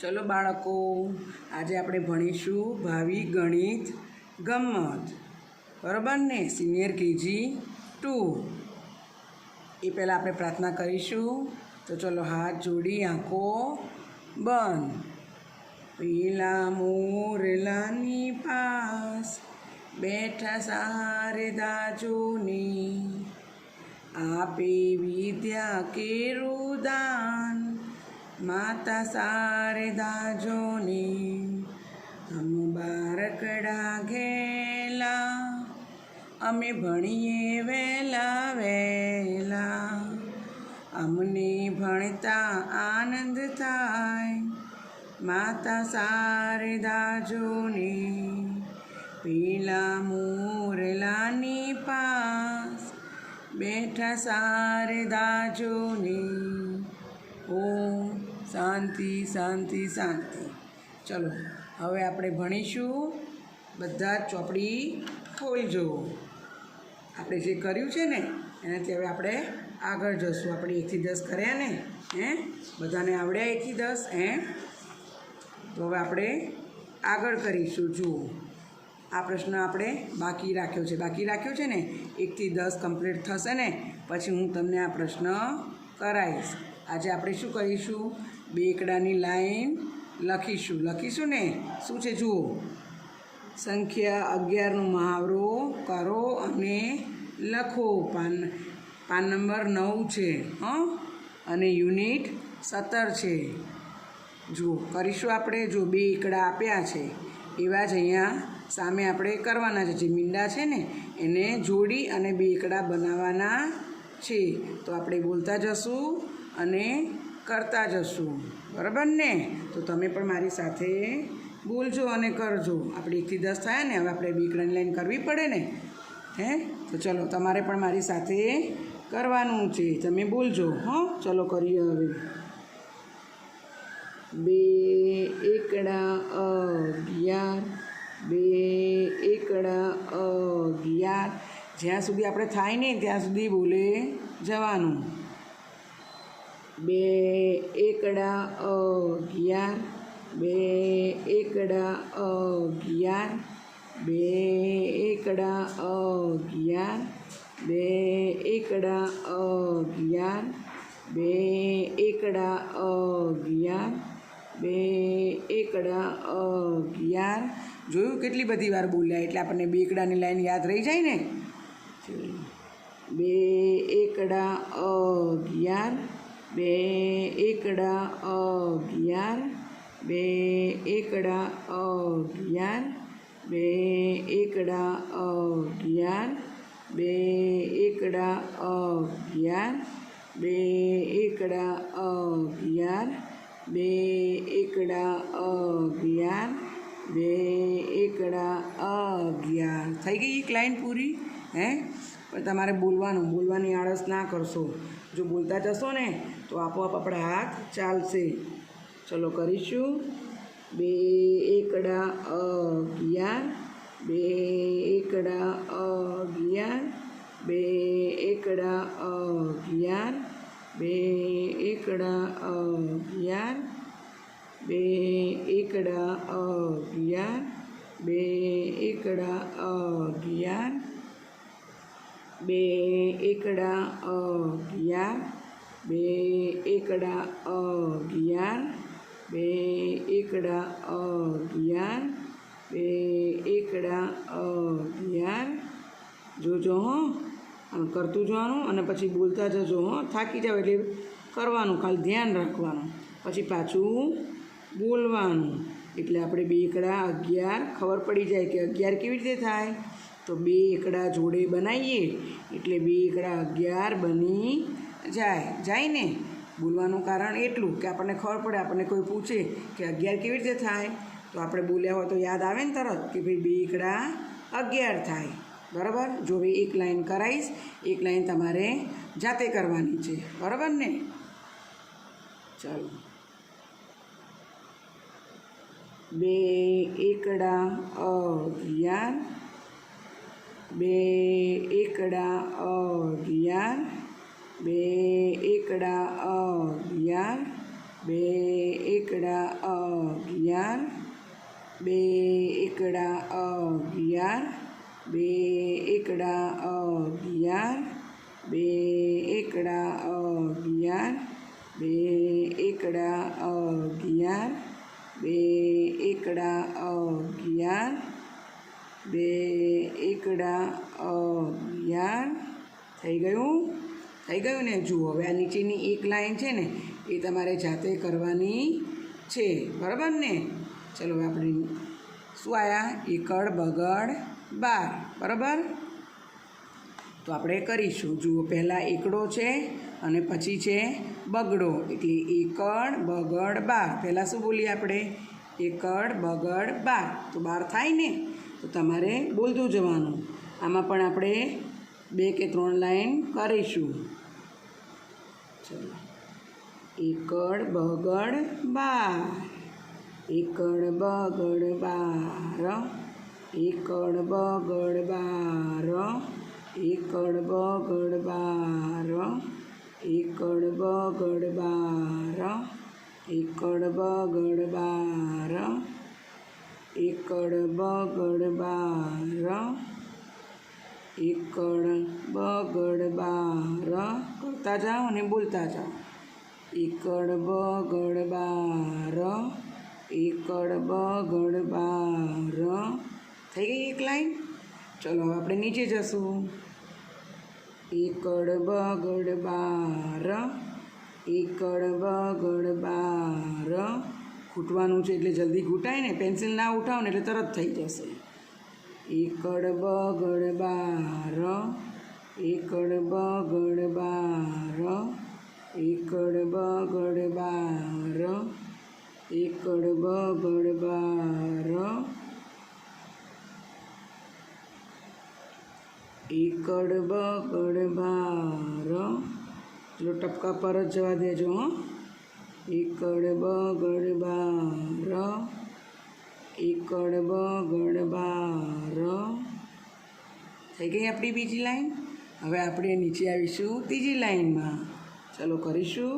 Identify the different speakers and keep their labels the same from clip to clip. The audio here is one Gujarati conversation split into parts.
Speaker 1: ચલો બાળકો, આજે આપણે ભણીશું ભાવિ ગણિત ગમ્મત, બરાબર ને? Senior KG 2. એ પહેલાં આપણે પ્રાર્થના કરીશું. તો ચલો હાથ જોડી આંખો બંધ. પેલા મોરલાની પાસ બેઠા શારદા જોની, આપે વિદ્યા કેરું દાન માતા શારદા જોની. હમ બારકડા ઘેલા અમે ભણીએ વહેલા વહેલા, અમને ભણતા આનંદ થાય માતા શારદા જોની. પેલા મોરલાની પાસ બેઠા શારદા જોની. ઓમ શાંતિ શાંતિ શાંતિ. ચલો હવે આપણે ભણીશું. બધા જ ચોપડી ખોલજો. આપણે જે કર્યું છે ને એનાથી હવે આપણે આગળ જશું. આપણે 1 થી 10 કર્યા ને, બધાને આવડ્યા 1 થી 10? તો હવે આપણે આગળ કરીશું. જુઓ, આ પ્રશ્ન આપણે બાકી રાખ્યો છે ને. 1 થી 10 કમ્પ્લીટ થશે ને પછી હું તમને આ પ્રશ્ન કરાવીશ. આજે આપણે શું કરીશું? બે એકડાની લાઈન લખીશું ને. શું છે જુઓ, સંખ્યા 11નો મહાવરો કરો અને લખો. પાન નંબર 9 છે, અને યુનિટ 17 છે. જુઓ કરીશું આપણે. જો બે એકડા આપ્યા છે એવા જ અહીંયા સામે આપણે કરવાના છે. જે મીંડા છે ને એને જોડી અને બે એકડા બનાવવાના છે. તો આપણે બોલતા જશું અને કરતા જશું, બરાબર ને? તો તમે પણ મારી સાથે બોલજો અને કરજો. આપણે 1 થી 10 થયા ને, હવે આપણે બે એકડાની લાઈન કરવી પડે ને, તો ચલો તમારે પણ મારી સાથે કરવાનું છે. તમે બોલજો. ચલો કરીએ હવે. બે એકડા 11, બે એકડા 11. જ્યાં સુધી આપણે થાય ને ત્યાં સુધી બોલે જવાનું. બે એકડા 11, બે એકડા 11, બે એકડા 11, બે એકડા 11, બે એકડા 11, બે એકડા 11. જોયું કેટલી બધી વાર બોલ્યા એટલે આપણને બે એકડાની લાઈન યાદ રહી જાય ને. બે એકડા 11, બે એકડા 11, બે એકડા 11, બે એકડા 11, બે એકડા 11, બે એકડા 11, બે એકડા 11, બે એકડા 11. થઈ ગઈ એક લાઈન પૂરી. પણ તમારે બોલવાની આળસ ના કરશો. જો બોલતા જશો ને તો આપોઆપ આપણા હાથ ચાલશે. ચલો કરીશું. બે એકડા 11, બે એકડા 11, બે એકડા 11, બે એકડા 11, બે એકડા 11, બે એકડા 11, બે એકડા 11, બે એકડા 11, બે એકડા 11, બે એકડા 11. જોજો આમ કરતું જવાનું અને પછી બોલતા જજો. થાકી જાવ એટલે કરવાનું, ખાલી ધ્યાન રાખવાનું, પછી પાછું બોલવાનું. એટલે આપણે બે એકડા 11 ખબર પડી જાય કે 11 કેવી રીતે થાય. તો બે એકડા જોડે બનાવીએ એટલે બે એકડા 11 બની જાય ને. બોલવાનું કારણ એટલું કે આપણને ખબર પડે. આપણને કોઈ પૂછે કે 11 કેવી રીતે થાય તો આપણે બોલ્યા હોય તો યાદ આવે ને તરત કે ભાઈ બે એકડા 11 થાય, બરાબર? જો હવે એક લાઈન કરાવીશ, એક લાઈન તમારે જાતે કરવાની છે, બરાબર ને? ચાલો. બે એકડા 11, બે એકડા 11, બે એકડા 11, બે એકડા 11, બે એકડા 11, બે એકડા 11, બે એકડા 11, બે એકડા 11, બે એકડા 11, બે એકડા 11. થઈ ગયું ને? જુઓ, હવે આ નીચેની એક લાઈન છે ને એ તમારે જાતે કરવાની છે, બરાબર ને? ચલો હવે આપણે શું આવ્યા? એકડ બગડ 12, બરાબર? તો આપણે કરીશું. જુઓ, પહેલાં એકડો છે અને પછી છે બગડો, એટલે એકડ બગડ 12. પહેલાં શું બોલીએ આપણે? એકડ બગડ 12. તો 12 થાય ને? તો તમારે બોલતું જવાનું. આમાં પણ આપણે 2 કે 3 લાઈન કરીશું. ચલો, એકડ બગડ 12, એકડ બગડ 12, એકડ બગડ 12, એકડ બગડ 12, એકડ બગડ 12, એકડ બગડ 12, એકડ બગડ 12, એકડ બગડ 12. કરતા જાઓ અને બોલતા જાઓ. એકડ બગડ 12, એકડ બગડ 12. થઈ ગઈ એક લાઈન? ચલો હવે આપણે નીચે જશું. એકડ બગડ 12, એકડ બગડ 12. ખૂટવાનું છે એટલે જલ્દી ખૂટાય ને, પેન્સિલ ના ઉઠાવો ને એટલે તરત થઈ જશે. એકડ બગડ 12, એકડ બગડ 12, એકડ બગડ 12, એકડ બગડ 12, એકડ બગડ 12. ચલો ટપકા પર જ જવા દેજો. એકડ બગડ 12, એકડ બગડ 12. થઈ ગઈ આપણી બીજી લાઈન. હવે આપણે નીચે આવીશું ત્રીજી લાઈનમાં. ચાલો કરીશું.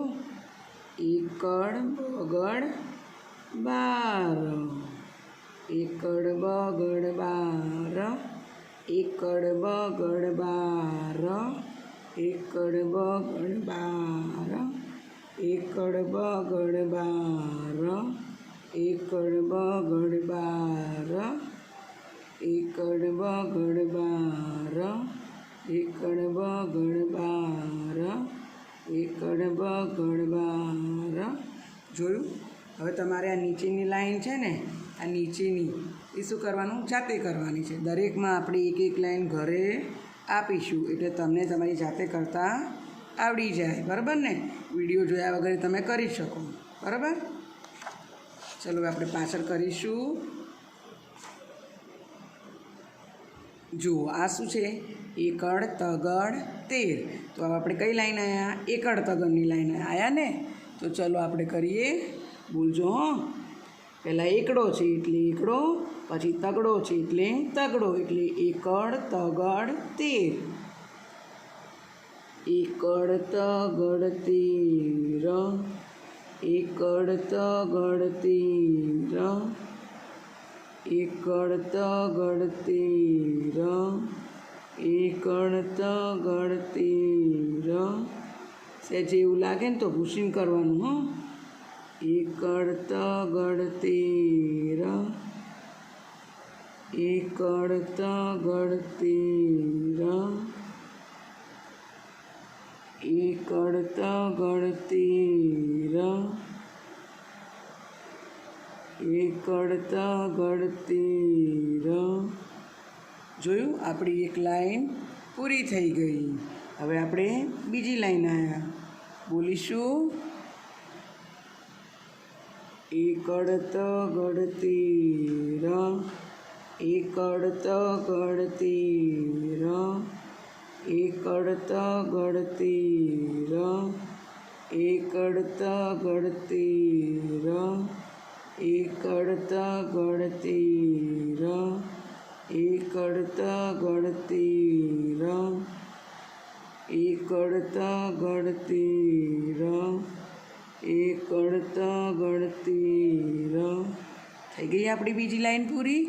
Speaker 1: એકડ બગડ 12, એકડ બગડ 12, એકડ બગડ 12, એકડ બગડ 12, એકડ બગડ 12, એકડ બગડ 12, એકડ બગડ 12, એકડ બગડ 12, એકડ બગડ 12. જોયું? હવે તમારે આ નીચેની લાઈન છે ને, આ નીચેની એ શું કરવાનું? જાતે કરવાની છે. દરેકમાં આપણે એક એક લાઈન ઘરે આપીશું એટલે તમને તમારી જાતે કરતાં આવડી જાય, બરાબર ને? વિડીયો જોયા વગર તમે કરી શકો, બરાબર? ચલો આપણે પાછળ કરીશું. જુઓ, આ શું છે? એકડ તગડ 13. તો હવે આપણે કઈ લાઈન આવ્યા? એકડ તગડની લાઈન આવ્યા ને? તો ચલો આપણે કરીએ. બોલજો હો. પહેલાં એકડો છે એટલે એકડો, પછી તગડો છે એટલે તગડો, એટલે એકડ તગડ 13. એકડ તગડ 13, એકડ તગડ 13, એકડ તગડ 13, એકડ તગડ 13. સહેજ એવું લાગે ને તો ભૂસીને કરવાનું હો. એકડ તગડ 13, એકડ તગડ 13, એકડ તગડ 13, એકડ તગડ 13. જોયું? આપણી એક લાઈન પૂરી થઈ ગઈ. હવે આપણે બીજી લાઈન આવ્યા. બોલીશું. એકડ તગડ 13, એકડ તગડ 13, એકડ તગડ 13, એકડ તગડ 13, એકડ તગડ 13, એકડ તગડ 13, એકડ તગડ 13, એકડ તગડ તીર થઈ ગઈ આપણી બીજી લાઈન પૂરી.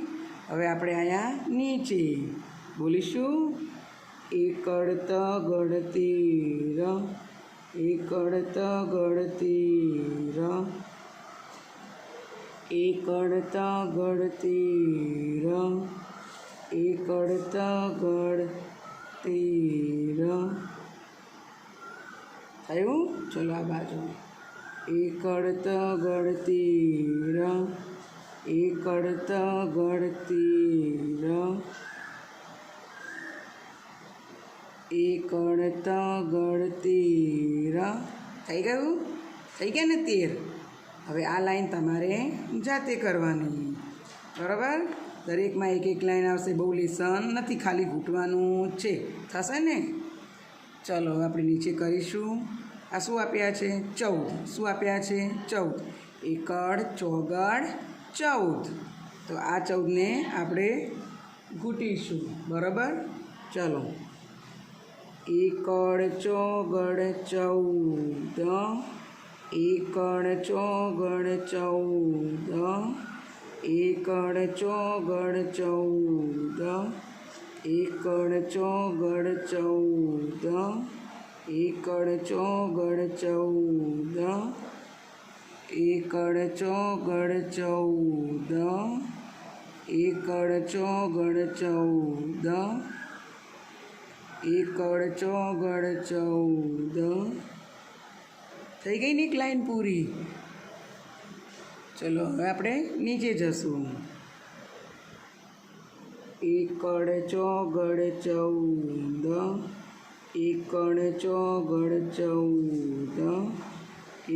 Speaker 1: હવે આપણે અહીંયા નીચે બોલીશું એકડ તગડ તીર, એકડ તગડ તીર, એકડ તગડ તીર, એકડ તગડ તીર. થયું? ચલો આ બાજુ એકડ તગડ તીર, એકડ તગડ તીર, એકડ તગડ તીર. થઈ ગયું? થઈ ગયા ને 13? હવે આ લાઈન તમારે જાતે કરવાની, બરાબર? દરેકમાં એક એક લાઈન આવશે, બહુ લેસન નથી, ખાલી ઘૂંટવાનું છે. થશે ને? ચલો હવે આપણે નીચે કરીશું. આ શું આપ્યા છે? 14. શું આપ્યા છે? 14. એકડ ચોગડ 14. તો આ 14ને આપણે ઘૂંટીશું, બરાબર? ચલો એકડ ચોગડ 14, એકડ ચોગડ 14, એકડ ચોગડ 14, એકડ ચોગડ 14, એકડ ચોગડ 14, એકડ ચોગડ 14, એકડ ચોગડ 14, એકડ ચોગડ 14. થઈ ગઈ ને એક લાઈન પૂરી. ચલો હવે આપણે નીચે જશું. એકડ ચોગડ 14, એકડ ચોગડ 14,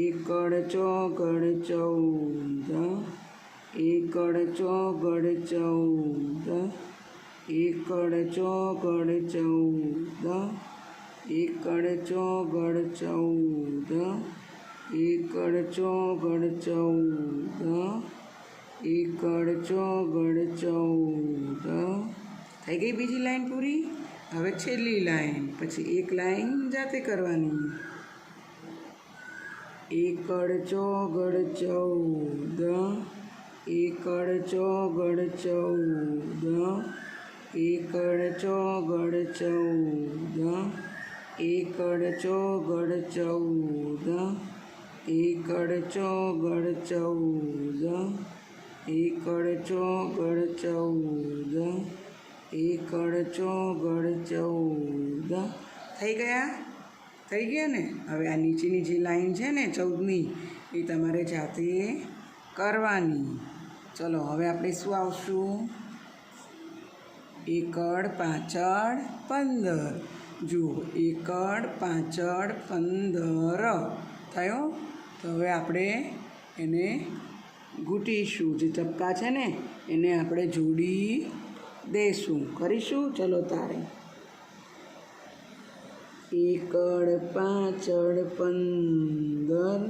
Speaker 1: એકડ ચોગડ 14, એકડ ચોગડ 14, એકડ ચોગડ 14, એકડ ચોગડ 14, એકડ ચોગડ 14, એકડ ચોગડ 14. થઈ ગઈ બીજી લાઈન પૂરી. હવે છેલ્લી લાઈન, પછી એક લાઈન જાતે કરવાની. એકડ ચોગડ 14, એકડ ચોગડ 14, એકડ ચોગડ 14, એકડ ચોગડ 14, એકડ ચોગડ 14, એકડ ચોગડ 14, એકડ ચોગડ 14. થઈ ગયા? થઈ ગયા ને? હવે આ નીચેની જે લાઈન છે ને 14મી, એ તમારે જાતે કરવાની. ચલો હવે આપણે શું આવશું? એકડ પાછળ 15. જુઓ એકડ પાછળ 15 થયો. તો હવે આપણે એને ઘૂંટીશું. જે ચપકા છે ને એને આપણે જોડી દઈશું. કરીશું? ચલો તારે એકડ પાછળ 15,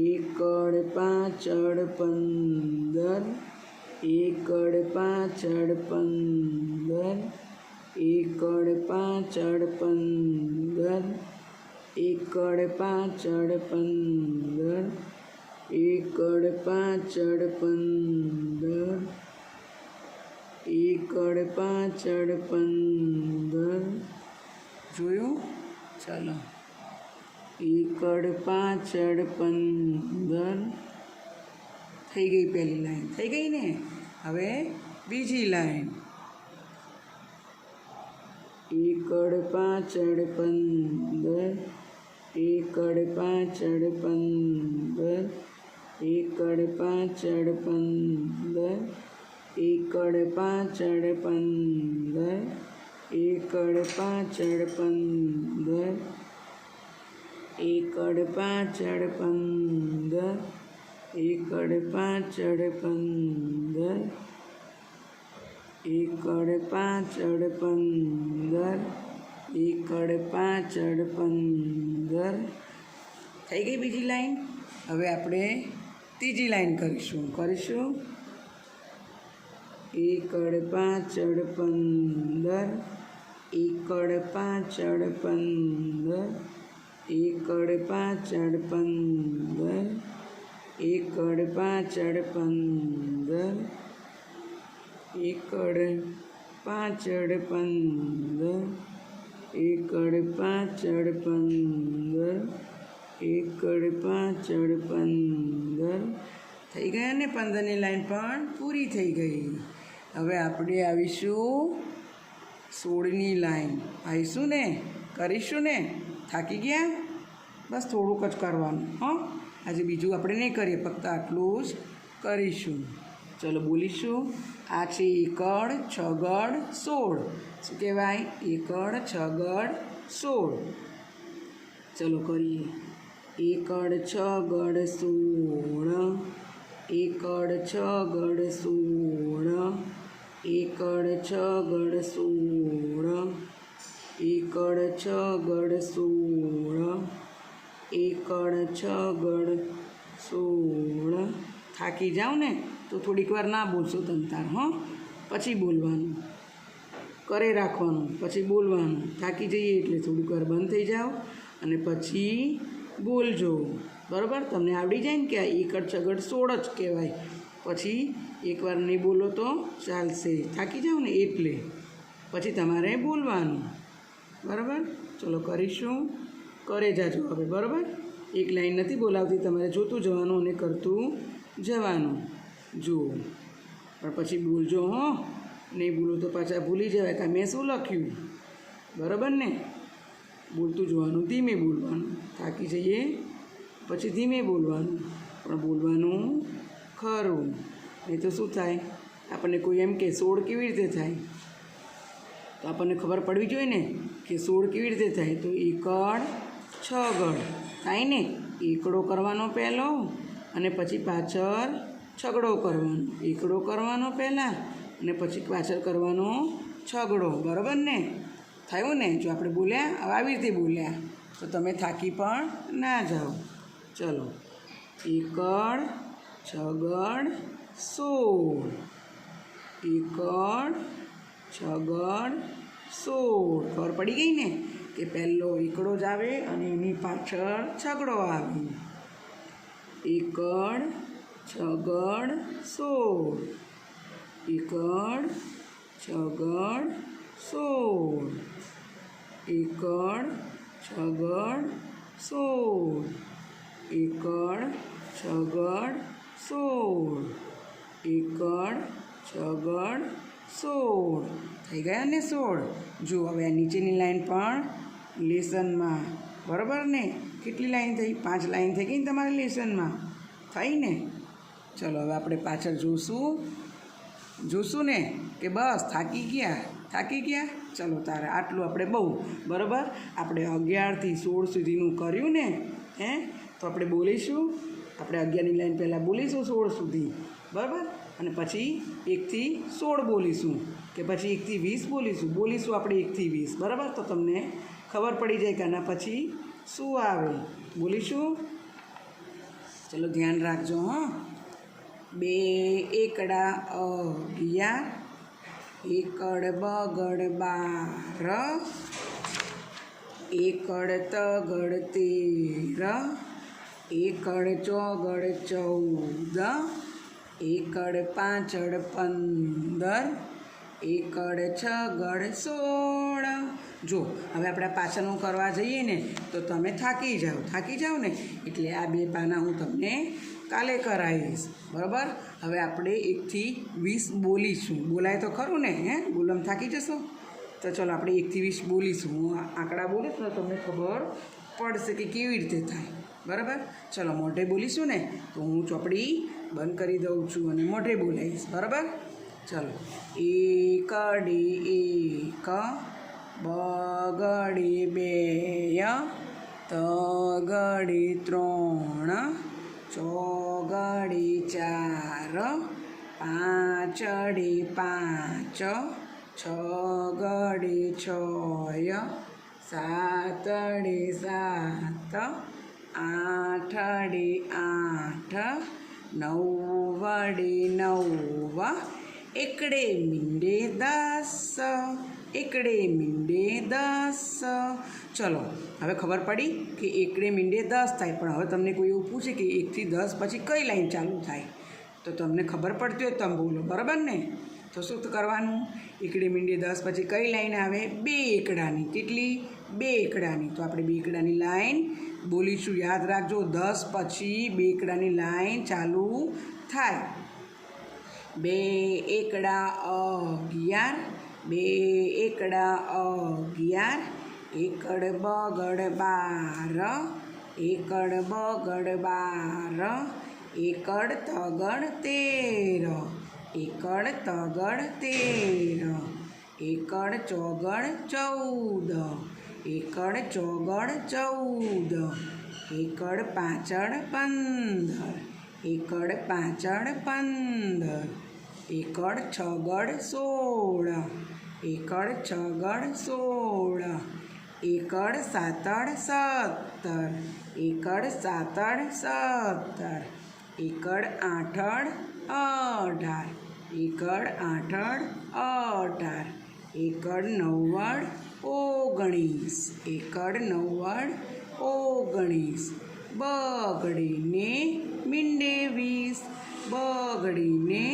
Speaker 1: એકડ પાછળ 15, એકડ પાછળ 15, એકડ પાછળ 15, એકડ પાછળ 15, એકડ પાછળ 15, એકડ પાછળ 15. જોયું? ચાલો એકડ પાછળ 15. થઈ ગઈ પહેલી લાઈન. થઈ ગઈ ને? હવે બીજી લાઈન. એકડ પાછળ 15, એકડ પાછળ 15, એકડ પાછળ 15, એકડ પાછળ 15, એકડ પાછળ 15, એકડ પાછળ 15, એકડ પાછળ 15, એકડ પાછળ 15, એકડ પાછળ 15. થઈ ગઈ બીજી લાઈન. હવે આપણે ત્રીજી લાઈન કરીશું. એકડ પાછળ 15, એકડ પાછળ 15, એકડ પાછળ 15, એકડ પાછળ 15, એકડ પાછળ 15, એકડ પાછળ 15, એકડ પાછળ 15. થઈ ગયા ને 15ની લાઈન પણ પૂરી થઈ ગઈ. હવે આપણે આવીશું 16ની લાઈન. આવીશું ને, કરીશું ને. થાકી ગયા? બસ થોડુંક જ કરવાનું. હં, આજે બીજું આપણે નહીં કરીએ, ફક્ત આટલું જ કરીશું. ચલો બોલીશું. આ છે એકડ છગડ 16. શું કહેવાય? એકડ છગડ 16. ચલો કરીએ. એકડ છગડ 16, એકડ છગડ 16, એકડ છગડ 16, એકડ છગડ 16, એકડ છગડ 16. થાકી જાઓ ને તો થોડીક વાર ના બોલશો તમતાર, હં, પછી બોલવાનું, કરે રાખવાનું, પછી બોલવાનું. થાકી જઈએ એટલે થોડીક વાર બંધ થઈ જાઓ અને પછી બોલજો. બરાબર? તમને આવડી જાય ને કે આ એકડ છગડ 16 જ કહેવાય. પછી એકવાર નહીં બોલો તો ચાલશે. થાકી જાઓ ને એટલે પછી તમારે બોલવાનું. બરાબર? ચલો કરીશું. કરે જાજો હવે. બરાબર? એક લાઈન નથી બોલાવતી, તમારે જોતું જવાનું અને કરતું જવાનું. જુઓ, પણ પછી બોલજો. હો, નહીં બોલો તો પાછા ભૂલી જવાય કે મેં શું લખ્યું. બરાબર ને? બોલતું જવાનું, ધીમે બોલવાનું. થાકી જઈએ પછી ધીમે બોલવાનું, પણ બોલવાનું ખરું. નહીં તો શું થાય, આપણને કોઈ એમ કે 16 કેવી રીતે થાય, તો આપણને ખબર પડવી જોઈએ ને કે 16 કેવી રીતે થાય. તો એકડ છગડ થાય ને, એકડો કરવાનો પહેલો અને પછી પાછળ છગડો કરવાનો. એકડો કરવાનો પહેલાં અને પછી પાછળ કરવાનો છગડો. બરાબર ને? થયું ને? જો આપણે બોલ્યા, આવી રીતે બોલ્યા તો તમે થાકી પણ ના જાઓ. ચલો. એકડ છગડ 16, એકડ છગડ 16. ખબર પડી ગઈ ને કે પહેલો એકડો જ આવે અને એની પાછળ છગડો આવે. એકડ છગડ 16, એકડ છગડ 16, એકડ છગડ 16, એકડ છગડ 16, એકડ છગડ 16. થઈ ગયા ને 16? જુઓ હવે આ નીચેની લાઈન પણ લેસનમાં. બરાબર ને? કેટલી લાઈન થઈ? 5 લાઈન થઈ ગઈ ને તમારા લેસનમાં. થઈ ને? ચલો હવે આપણે પાછળ જોશું ને કે બસ થાકી ગયા. ચલો તારે આટલું આપણે બહુ. બરાબર? આપણે 11 થી 16 સુધીનું કર્યું ને, તો આપણે બોલીશું. આપણે 11ની લાઈન પહેલાં બોલીશું 16 સુધી. બરાબર? અને પછી 1 થી 16 બોલીશું, કે પછી 1 થી 20 બોલીશું આપણે 1 થી 20. બરાબર? તો તમને ખબર પડી જાય કે આના પછી શું આવે. બોલીશું. ચલો ધ્યાન રાખજો. હં, 2 એકડા 11, એકડ બગડ 12, એકડ તગડ 13, એકડ ચોગડ 14, એકડ પાછળ 15, એકડ છગડ 16. જો હવે આપણે પાછળનું કરવા જઈએ ને તો તમે થાકી જાઓ ને, એટલે આ 2 પાના હું તમને કાલે કરાવીશ. બરાબર? હવે આપણે 1 થી 20 બોલીશું. બોલાય તો ખરું ને? બોલવામાં થાકી જશો તો ચલો આપણે 1 થી 20 બોલીશું. હું આંકડા બોલીશ ને તમને ખબર પડશે કે કેવી રીતે થાય. બરાબર? ચલો મોઢે બોલીશું ને તો હું ચોપડી બંધ કરી દઉં છું અને મોઢે બોલાવીશ. બરાબર? ચલો. એકડી 1, બગડી 2, તગડી 3, ચોગડી 4, પાંચડી 5, છગડી 6, સાતડી 7, આઠડી 8, નવડી 9, એકડે મીંડે 10, એકડે મીંડે 10. ચલો હવે ખબર પડી કે એકડે મીંડે 10 થાય. પણ હવે તમને કોઈ એવું પૂછે કે 1 થી 10 પછી કઈ લાઈન ચાલુ થાય, તો તમને ખબર પડતી હોય તમે બોલો, બરાબર ને? તો શું કરવાનું? એકડે મીંડે 10 પછી કઈ લાઈન આવે? 2 એકડાની. કેટલી? 2 એકડાની. તો આપણે 2 એકડાની લાઈન બોલીશું. યાદ રાખજો, 10 પછી 2 એકડાની લાઈન ચાલુ થાય. 2 એકડા 11, 2 એકડા 11, એકડ બગડ 12, એકડ બગડ 12, એકડ તગડ 13, એકડ તગડ 13, એકડ ચોગડ 14, એકડ ચોગડ 14, એકડ પાંચડ 15, એકડ પાંચડ 15, એકડ છગડ 16, એકડ છગડ 16, એકડ સાતડ 17, એકડ સાતડ 17, એકડ આઠડ 18, એકડ આઠડ 18, એકડ નવ્વડ 19, એકડ નવ્વડ 19, બગડીને મીંડે 20, બગડીને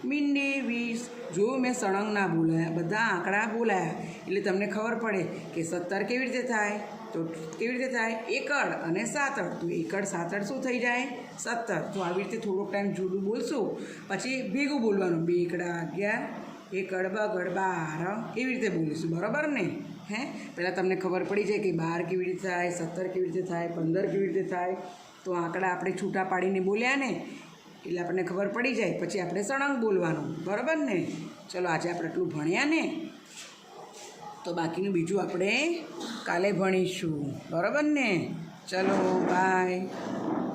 Speaker 1: મીંડે 20. જો મેં સળંગ ના બોલાયા, બધા આંકડા બોલાયા એટલે તમને ખબર પડે કે 17 કેવી રીતે થાય. તો કેવી રીતે થાય? એકડ અને સાતડ. તો એકડ સાતડ શું થઈ જાય? 17. તો આવી રીતે થોડોક ટાઈમ જુદું બોલશું, પછી ભેગું બોલવાનું. 2 એકડા 11, એકડ બગડ 12, એવી રીતે બોલીશું, બરાબર ને? પહેલાં તમને ખબર પડી જાય કે 12 કેવી રીતે થાય, 17 કેવી રીતે થાય, 15 કેવી રીતે થાય. તો આંકડા આપણે છૂટા પાડીને બોલ્યા ને એટલે આપણને ખબર પડી જાય. પછી આપણે સળંગ બોલવાનું, બરાબર ને? ચલો આજે આપણે આટલું ભણ્યા ને, તો બાકીનું બીજું આપણે કાલે ભણીશું, બરાબર ને? ચલો બાય.